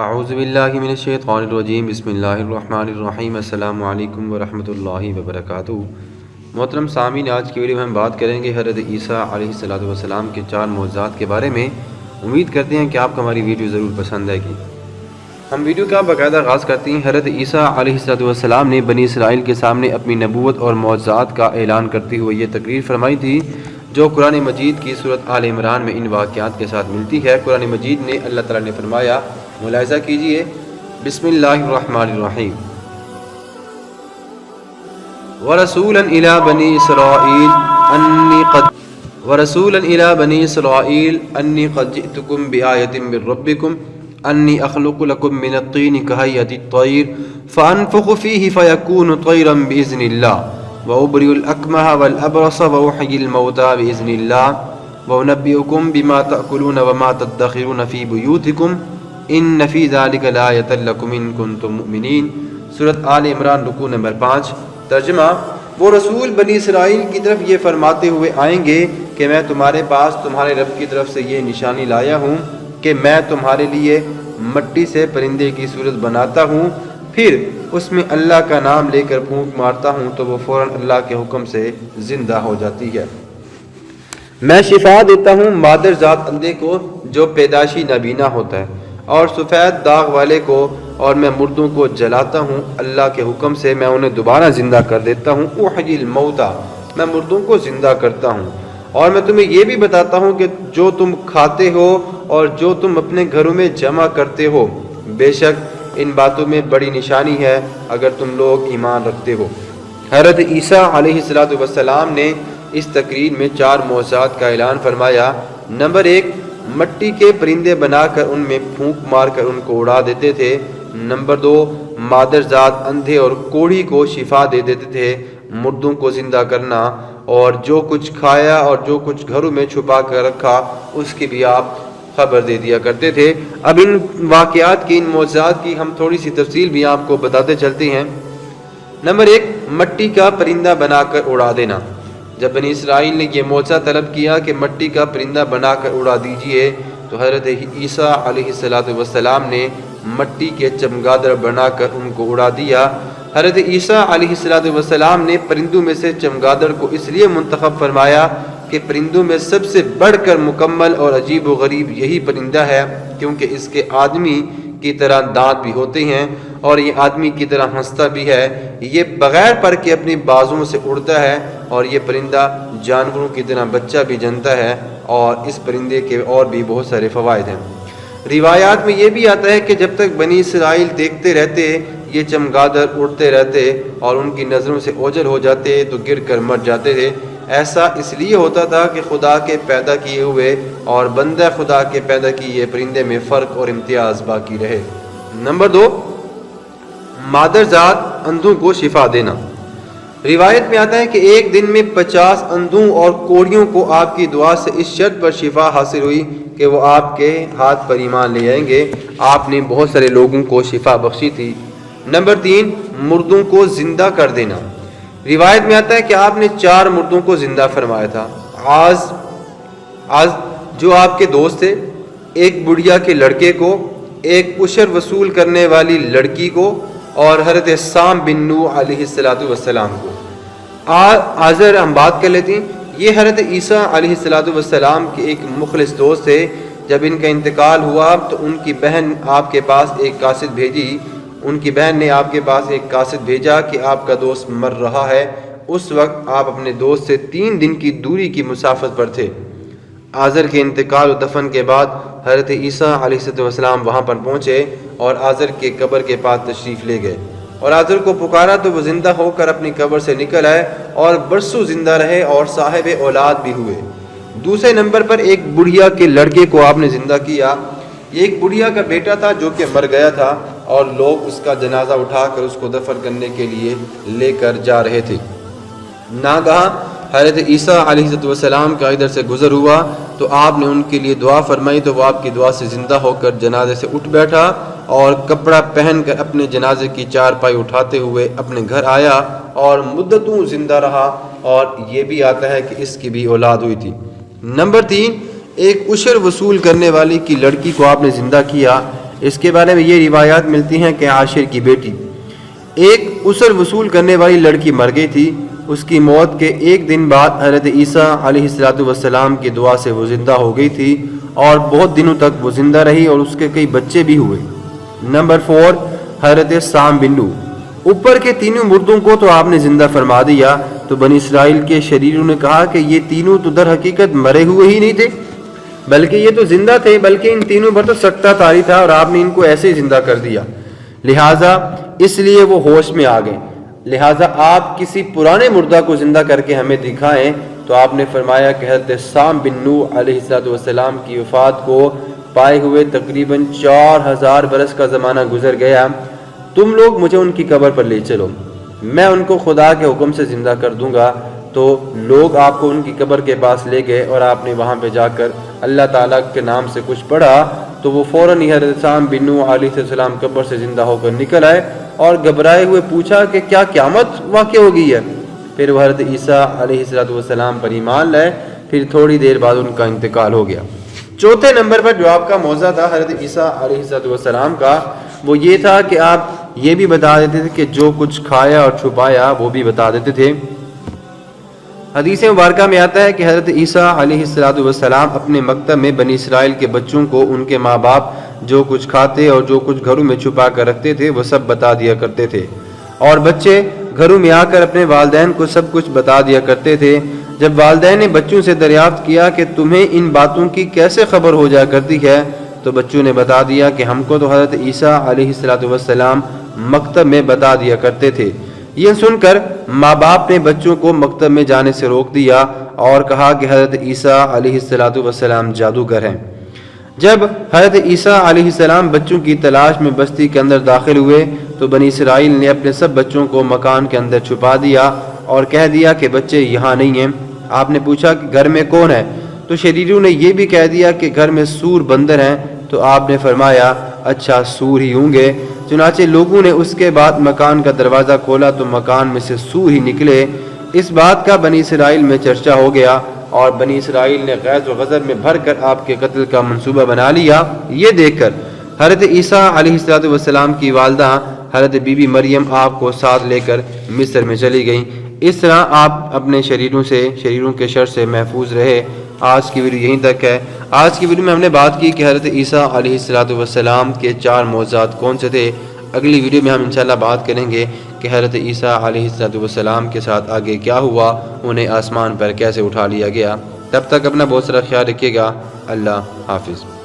اعوذ باللہ من الشیطان الرجیم بسم اللہ الرحمن الرحیم السلام علیکم ورحمۃ اللہ وبرکاتہ۔ محترم سامعین، آج کی ویڈیو میں ہم بات کریں گے حضرت عیسیٰ علیہ السلام کے 4 معجزات کے بارے میں۔ امید کرتے ہیں کہ آپ کو ہماری ویڈیو ضرور پسند آئے گی۔ ہم ویڈیو کا باقاعدہ آغاز کرتے ہیں۔ حضرت عیسیٰ علیہ السلام نے بنی اسرائیل کے سامنے اپنی نبوت اور معجزات کا اعلان کرتے ہوئے یہ تقریر فرمائی تھی جو قرآن مجید کی سورۃ آل عمران میں ان واقعات کے ساتھ ملتی ہے۔ قرآن مجید نے اللہ تعالیٰ نے فرمایا، ملاحظہ کیجئے، بسم اللہ الرحمن الرحیم، وَرَسُولًا إِلَى بَنِي إِسْرَائِيلَ أَنِّي قَدْ جِئْتُكُمْ بِآيَةٍ مِّن رَّبِّكُمْ أَنِّي أَخْلُقُ لَكُم مِّنَ الطِّينِ كَهَيْئَةِ الطَّيْرِ فَأَنفُخُ فِيهِ فَيَكُونُ طَيْرًا بِإِذْنِ اللَّهِ وَأُبْرِئُ الْأَكْمَهَ وَالْأَبْرَصَ وَأُحْيِي الْمَوْتَىٰ بِإِذْنِ اللَّهِ وَأُنَبِّئُكُم بِمَا تَأْكُلُونَ وَمَا تَدَّخِرُونَ فِي بُيُوتِكُمْ ان فی ذالک لآیۃ لکم ان کنتم مؤمنین۔ سورۃ آل عمران رکوع نمبر 5۔ ترجمہ: وہ رسول بنی اسرائیل کی طرف یہ فرماتے ہوئے آئیں گے کہ میں تمہارے پاس تمہارے رب کی طرف سے یہ نشانی لایا ہوں کہ میں تمہارے لیے مٹی سے پرندے کی صورت بناتا ہوں، پھر اس میں اللہ کا نام لے کر پھونک مارتا ہوں تو وہ فوراً اللہ کے حکم سے زندہ ہو جاتی ہے۔ میں شفا دیتا ہوں مادر ذات اندھے کو جو پیدائشی نابینا ہوتا ہے، اور سفید داغ والے کو، اور میں مردوں کو جلاتا ہوں اللہ کے حکم سے، میں انہیں دوبارہ زندہ کر دیتا ہوں۔ احیی الموتیٰ، میں مردوں کو زندہ کرتا ہوں، اور میں تمہیں یہ بھی بتاتا ہوں کہ جو تم کھاتے ہو اور جو تم اپنے گھروں میں جمع کرتے ہو، بے شک ان باتوں میں بڑی نشانی ہے اگر تم لوگ ایمان رکھتے ہو۔ حضرت عیسیٰ علیہ السلام نے اس تقریر میں 4 معجزات کا اعلان فرمایا۔ نمبر 1، مٹی کے پرندے بنا کر ان میں پھونک مار کر ان کو اڑا دیتے تھے۔ نمبر 2، مادر ذات اندھے اور کوڑھی کو شفا دے دیتے تھے۔ مردوں کو زندہ کرنا، اور جو کچھ کھایا اور جو کچھ گھروں میں چھپا کر رکھا اس کی بھی آپ خبر دے دیا کرتے تھے۔ اب ان واقعات کی، ان معجزات کی ہم تھوڑی سی تفصیل بھی آپ کو بتاتے چلتے ہیں۔ نمبر 1، مٹی کا پرندہ بنا کر اڑا دینا۔ جب بنی اسرائیل نے یہ معجزہ طلب کیا کہ مٹی کا پرندہ بنا کر اڑا دیجئے، تو حضرت عیسیٰ علیہ السلام نے مٹی کے چمگادڑ بنا کر ان کو اڑا دیا۔ حضرت عیسیٰ علیہ السلام نے پرندوں میں سے چمگادڑ کو اس لیے منتخب فرمایا کہ پرندوں میں سب سے بڑھ کر مکمل اور عجیب و غریب یہی پرندہ ہے، کیونکہ اس کے آدمی کی طرح دانت بھی ہوتے ہیں اور یہ آدمی کی طرح ہنستا بھی ہے۔ یہ بغیر پر کے اپنی بازوؤں سے اڑتا ہے، اور یہ پرندہ جانوروں کی طرح بچہ بھی جنتا ہے، اور اس پرندے کے اور بھی بہت سارے فوائد ہیں۔ روایات میں یہ بھی آتا ہے کہ جب تک بنی اسرائیل دیکھتے رہتے یہ چمگادڑ اڑتے رہتے اور ان کی نظروں سے اوجھل ہو جاتے تو گر کر مر جاتے تھے۔ ایسا اس لیے ہوتا تھا کہ خدا کے پیدا کیے ہوئے اور بندہ خدا کے پیدا کیے پرندے میں فرق اور امتیاز باقی رہے۔ نمبر 2، مادر ذات اندھوں کو شفا دینا۔ روایت میں آتا ہے کہ ایک دن میں 50 اندھوں اور کوڑھیوں کو آپ کی دعا سے اس شرط پر شفا حاصل ہوئی کہ وہ آپ کے ہاتھ پر ایمان لے آئیں گے۔ آپ نے بہت سارے لوگوں کو شفا بخشی تھی۔ نمبر 3، مردوں کو زندہ کر دینا۔ روایت میں آتا ہے کہ آپ نے 4 مردوں کو زندہ فرمایا تھا۔ آز جو آپ کے دوست تھے، ایک بڑھیا کے لڑکے کو، ایک عشر وصول کرنے والی لڑکی کو، اور حضرت سام بن نوح علیہ السلام کو۔ آزر ہم بات کر لیتے ہیں۔ یہ حضرت عیسیٰ علیہ السلام کے ایک مخلص دوست تھے۔ جب ان کا انتقال ہوا تو ان کی بہن آپ کے پاس ایک قاصد بھیجی۔ ان کی بہن نے آپ کے پاس ایک قاصد بھیجا کہ آپ کا دوست مر رہا ہے۔ اس وقت آپ اپنے دوست سے 3 دن کی دوری کی مسافت پر تھے۔ آزر کے انتقال و دفن کے بعد حضرت عیسیٰ علیہ السلام وہاں پر پہنچے اور آزر کے قبر کے پاس تشریف لے گئے، اور آزر کو پکارا تو وہ زندہ ہو کر اپنی قبر سے نکل آئے اور برسوں زندہ رہے اور صاحب اولاد بھی ہوئے۔ دوسرے نمبر پر ایک بڑھیا کے لڑکے کو آپ نے زندہ کیا۔ یہ ایک بڑھیا کا بیٹا تھا جو کہ مر گیا تھا، اور لوگ اس کا جنازہ اٹھا کر اس کو دفن کرنے کے لیے لے کر جا رہے تھے۔ ناگہاں حضرت عیسیٰ علیہ السلام کا ادھر سے گزر ہوا تو آپ نے ان کے لیے دعا فرمائی، تو وہ آپ کی دعا سے زندہ ہو کر جنازے سے اٹھ بیٹھا اور کپڑا پہن کر اپنے جنازے کی چارپائی اٹھاتے ہوئے اپنے گھر آیا اور مدتوں زندہ رہا، اور یہ بھی آتا ہے کہ اس کی بھی اولاد ہوئی تھی۔ نمبر 3، ایک عشر وصول کرنے والی کی لڑکی کو آپ نے زندہ کیا۔ اس کے بارے میں یہ روایات ملتی ہیں کہ عاشر کی بیٹی ایک اسر وصول کرنے والی لڑکی مر گئی تھی. اس کی موت کے ایک دن بعد حضرت عیسیٰ علیہ السلام کی دعا سے وہ زندہ ہو گئی تھی اور بہت دنوں تک وہ زندہ رہی اور اس کے کئی بچے بھی ہوئے. نمبر 4 حضرت سام بن نوح. اوپر کے تینوں مردوں کو تو آپ نے زندہ فرما دیا تو بنی اسرائیل کے شریروں نے کہا کہ یہ تینوں تو در حقیقت مرے ہوئے ہی نہیں تھے بلکہ یہ تو زندہ تھے، بلکہ ان تینوں پر تو سکتہ طاری تھا اور آپ نے ان کو ایسے ہی زندہ کر دیا، لہٰذا اس لیے وہ ہوش میں آ گئے. لہٰذا آپ کسی پرانے مردہ کو زندہ کر کے ہمیں دکھائیں. تو آپ نے فرمایا کہ حضرت سام بن نوح علیہ السلام کی وفات کو پائے ہوئے تقریباً 4000 برس کا زمانہ گزر گیا. تم لوگ مجھے ان کی قبر پر لے چلو، میں ان کو خدا کے حکم سے زندہ کر دوں گا. تو لوگ آپ کو ان کی قبر کے پاس لے گئے اور آپ نے وہاں پہ جا کر اللہ تعالیٰ کے نام سے کچھ پڑھا تو وہ فوراً ہی حضرت سام بن نوح علیہ السلام قبر سے زندہ ہو کر نکل آئے اور گھبرائے ہوئے پوچھا کہ کیا قیامت واقع ہو گئی ہے. پھر وہ حضرت عیسیٰ علیہ السلام پر ایمان لائے. پھر تھوڑی دیر بعد ان کا انتقال ہو گیا. چوتھے نمبر پر جو آپ کا موضوع تھا حضرت عیسیٰ علیہ السلام کا، وہ یہ تھا کہ آپ یہ بھی بتا دیتے تھے کہ جو کچھ کھایا اور چھپایا وہ بھی بتا دیتے تھے. حدیث مبارکہ میں آتا ہے کہ حضرت عیسیٰ علیہ السلام اپنے مکتب میں بنی اسرائیل کے بچوں کو ان کے ماں باپ جو کچھ کھاتے اور جو کچھ گھروں میں چھپا کر رکھتے تھے وہ سب بتا دیا کرتے تھے، اور بچے گھروں میں آ کر اپنے والدین کو سب کچھ بتا دیا کرتے تھے. جب والدین نے بچوں سے دریافت کیا کہ تمہیں ان باتوں کی کیسے خبر ہو جایا کرتی ہے تو بچوں نے بتا دیا کہ ہم کو تو حضرت عیسیٰ علیہ السلام مکتب میں بتا دیا کرتے تھے. یہ سن کر ماں باپ نے بچوں کو مکتب میں جانے سے روک دیا اور کہا کہ حضرت عیسیٰ علیہ السلام جادوگر ہیں. جب حضرت عیسیٰ علیہ السلام بچوں کی تلاش میں بستی کے اندر داخل ہوئے تو بنی اسرائیل نے اپنے سب بچوں کو مکان کے اندر چھپا دیا اور کہہ دیا کہ بچے یہاں نہیں ہیں. آپ نے پوچھا کہ گھر میں کون ہے تو شریروں نے یہ بھی کہہ دیا کہ گھر میں سور بندر ہیں. تو آپ نے فرمایا اچھا سور ہی ہوں گے. چنانچہ لوگوں نے اس کے بعد مکان کا دروازہ کھولا تو مکان میں سے سور ہی نکلے. اس بات کا بنی اسرائیل میں چرچا ہو گیا اور بنی اسرائیل نے غیظ و غضب میں بھر کر آپ کے قتل کا منصوبہ بنا لیا. یہ دیکھ کر حضرت عیسیٰ علیہ السلام کی والدہ حضرت بی بی مریم آپ کو ساتھ لے کر مصر میں چلی گئیں. اس طرح آپ اپنے شریروں کے شر سے محفوظ رہے. آج کی ویڈیو یہیں تک ہے. آج کی ویڈیو میں ہم نے بات کی کہ حضرت عیسیٰ علیہ السلام کے 4 معجزات کون سے تھے. اگلی ویڈیو میں ہم انشاءاللہ بات کریں گے کہ حضرت عیسیٰ علیہ السلام کے ساتھ آگے کیا ہوا، انہیں آسمان پر کیسے اٹھا لیا گیا. تب تک اپنا بہت سارا خیال رکھیے گا. اللہ حافظ.